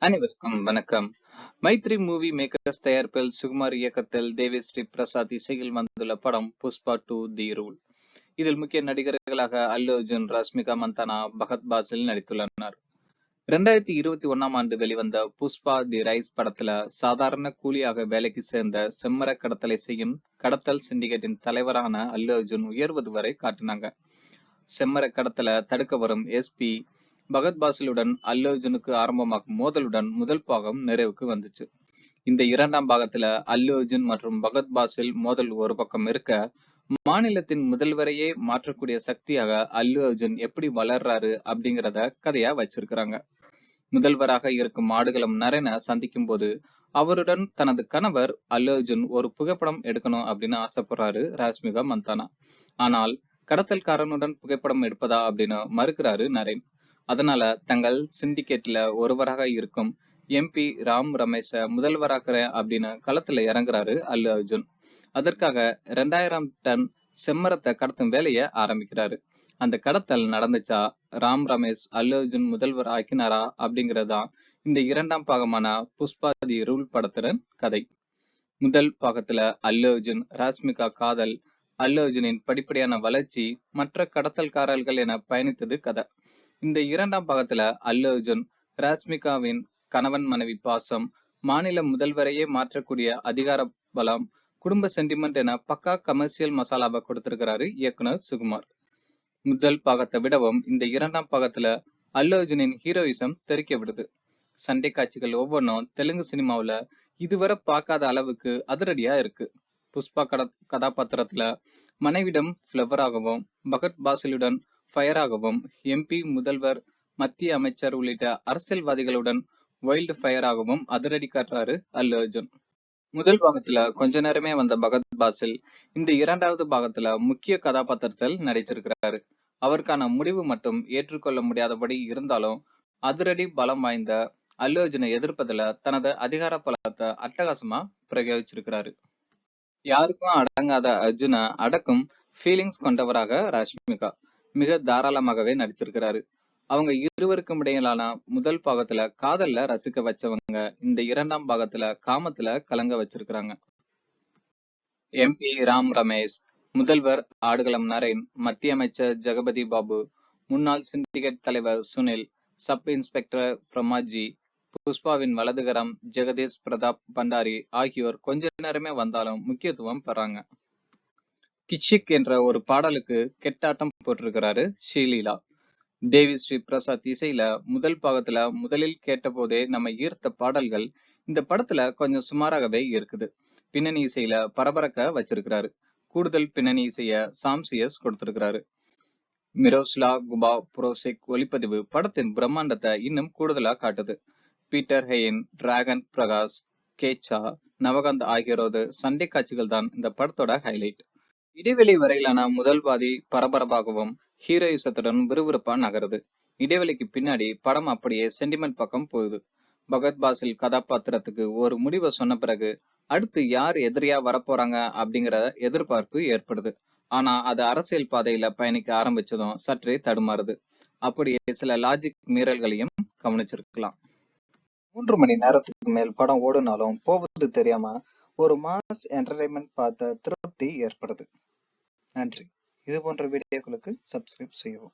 அனைவருக்கும் வணக்கம். Maithri movie makers தயாரிப்பில் சுகுமார் இயக்கத்தில் தேவி ஸ்ரீ பிரசாத் இசையில் வந்துள்ள படம் புஷ்பா 2 தி ரூல். இதில் முக்கிய நடிகர்களாக அல்லு அர்ஜுன், ரஷ்மிகா மந்தானா, பகத் பாசில் நடித்துள்ளனர். 2021ஆம் ஆண்டு வெளிவந்த புஷ்பா தி ரைஸ் படத்துல சாதாரண கூலியாக வேலைக்கு சேர்ந்த செம்மர கடத்தலை செய்யும் கடத்தல் சிண்டிகேட்டின் தலைவரான அல்லு அர்ஜுன் உயர்வது வரை காட்டினாங்க. செம்மர கடத்தல தடுக்க வரும் எஸ்பி பகத் பாசிலுடன் அல்லு அர்ஜுனுக்கு ஆரம்பமாகும் மோதலுடன் முதல் பாகம் நிறைவுக்கு வந்துச்சு. இந்த இரண்டாம் பாகத்துல அல்லு அர்ஜுன் மற்றும் பகத் பாசில் மோதல் ஒரு பக்கம் இருக்க, மாநிலத்தின் முதல்வரையே மாற்றக்கூடிய சக்தியாக அல்லு அர்ஜுன் எப்படி வளர்றாரு அப்படிங்கிறத கதையா வச்சிருக்கிறாங்க. முதல்வராக இருக்கும் ஆடுகளம் நரேனை சந்திக்கும் போது அவருடன் தனது கணவர் அல்லு அர்ஜுன் ஒரு புகைப்படம் எடுக்கணும் அப்படின்னு ஆசைப்படுறாரு ரஷ்மிகா மந்தானா. ஆனால் கடத்தல்காரனுடன் புகைப்படம் எடுப்பதா அப்படின்னு மறுக்கிறாரு நரேன். அதனால தங்கள் சிண்டிகேட்ல ஒருவராக இருக்கும் எம்பி ராம் ரமேஷ முதல்வராக்குறேன் அப்படின்னு களத்துல இறங்குறாரு அல்லு அர்ஜுன். அதற்காக 2000 டன் செம்மரத்தை கடத்தும் வேலையை ஆரம்பிக்கிறாரு. அந்த கடத்தல் நடந்துச்சா, ராம் ரமேஷ் அல்லு அர்ஜுன் முதல்வர் ஆக்கினாரா அப்படிங்கறதுதான் இந்த இரண்டாம் பாகமான புஷ்பா தி ரூல் படத்தின் கதை. முதல் பாகத்துல அல்லு அர்ஜுன் ராஷ்மிகா காதல், அல்லு அர்ஜுனின் படிப்படியான வளர்ச்சி, மற்ற கடத்தல்காரர்கள் என பயணித்தது கதை. இந்த இரண்டாம் பாகத்துல அல்லு அர்ஜுன் ராஷ்மிகாவின் கணவன் மனைவி பாசம், மாநில முதல்வரையே மாற்றக்கூடிய அதிகார பலம், குடும்ப சென்டிமெண்ட் என பக்கா கமர்ஷியல் மசாலாவை கொடுத்திருக்கிறாரு இயக்குனர் சுகுமார். முதல் பாகத்தை விடவும் இந்த இரண்டாம் பாகத்துல அல்லு அர்ஜுனின் ஹீரோயிசம் தெறிக்க விடுது. சண்டை காட்சிகள் ஒவ்வொன்றும் தெலுங்கு சினிமாவில இதுவரை பார்க்காத அளவுக்கு அதிரடியா இருக்கு. புஷ்பா கதாபாத்திரத்துல மனைவிடம் பிளவராகவும், பகத் பாசிலுடன் ஃபயராகவும், எம்பி, முதல்வர், மத்திய அமைச்சர் உள்ளிட்ட அரசியல்வாதிகளுடன் வைல்டு ஃபயராகவும் அதிரடி காட்டுறாரு அல்லு அர்ஜுன். முதல் பாகத்துல கொஞ்ச நேரமே வந்த பகத் பாசில் இந்த இரண்டாவது பாகத்துல முக்கிய கதாபாத்திரத்தில் நடிச்சிருக்கிறாரு. அவருக்கான முடிவு மட்டும் ஏற்றுக்கொள்ள முடியாதபடி இருந்தாலும் அதிரடி பலம் வாய்ந்த அல்லு அர்ஜுனை எதிர்ப்பதுல தனது அதிகார பலத்தை அட்டகாசமா பிரயோகிச்சிருக்கிறாரு. யாருக்கும் அடங்காத அர்ஜுனை அடக்கும் ஃபீலிங்ஸ் கொண்டவராக ரஷ்மிகா மிக தாராளமாகவே நடிச்சிருக்கிறாரு. அவங்க இருவருக்கும் இடையிலான முதல் பாகத்துல காதல்ல ரசிக்க வச்சவங்க இந்த இரண்டாம் பாகத்துல காமத்துல கலங்க வச்சிருக்கிறாங்க. எம்பி ராம் ரமேஷ், முதல்வர் ஆடுகளம் நரேன், மத்திய அமைச்சர் ஜெகபதி பாபு, முன்னாள் சிண்டிகேட் தலைவர் சுனில், சப் இன்ஸ்பெக்டர் பிரமாஜி, புஷ்பாவின் வலதுகரம் ஜெகதீஷ் பிரதாப் பண்டாரி ஆகியோர் கொஞ்ச நேரமே வந்தாலும் முக்கியத்துவம் பெறாங்க. கிச்சிக் என்ற ஒரு பாடலுக்கு கெட்டாட்டம் போட்டிருக்கிறாரு ஸ்ரீலீலா. தேவி ஸ்ரீ பிரசாத் இசையில முதல் பாகத்துல முதலில் கேட்ட போதே நம்ம ஈர்த்த பாடல்கள் இந்த படத்துல கொஞ்சம் சுமாராகவே இருக்குது. பின்னணி இசையில பரபரக்க வச்சிருக்கிறாரு. கூடுதல் பின்னணி இசைய சாம்சியஸ் கொடுத்திருக்கிறாரு. மிரோஸ்லா குபா புரோசிக் ஒளிப்பதிவு படத்தின் பிரம்மாண்டத்தை இன்னும் கூடுதலா காட்டுது. பீட்டர் ஹெயின், டிராகன் பிரகாஷ், கேச்சா, நவகாந்த் ஆகியோரது சண்டை காட்சிகள் தான் இந்த படத்தோட ஹைலைட். இடைவெளி வரையிலான முதல் பாதி பரபரப்பாகவும் ஹீரோயிசத்துடன் விறுவிறுப்பா நகருது. இடைவெளிக்கு பின்னாடி படம் அப்படியே சென்டிமெண்ட் பக்கம் போகுது. பகத் பாசில் கதாபாத்திரத்துக்கு ஒரு முடிவை சொன்ன பிறகு அடுத்து யார் எதிரியா வரப்போறாங்க அப்படிங்கிற எதிர்பார்ப்பு ஏற்படுது. ஆனா அது அரசியல் பாதையில பயணிக்க ஆரம்பிச்சதும் சற்றே தடுமாறுது. அப்படியே சில லாஜிக் மீறல்களையும் கவனிச்சிருக்கலாம். 3 மணி நேரத்துக்கு மேல் படம் ஓடுனாலும் போவது தெரியாம ஒரு மாஸ் என்டர்டைன்மெண்ட் பார்த்த திருப்தி ஏற்படுது. நன்றி. இது போன்ற வீடியோக்களுக்கு சப்ஸ்கிரைப் செய்யவும்.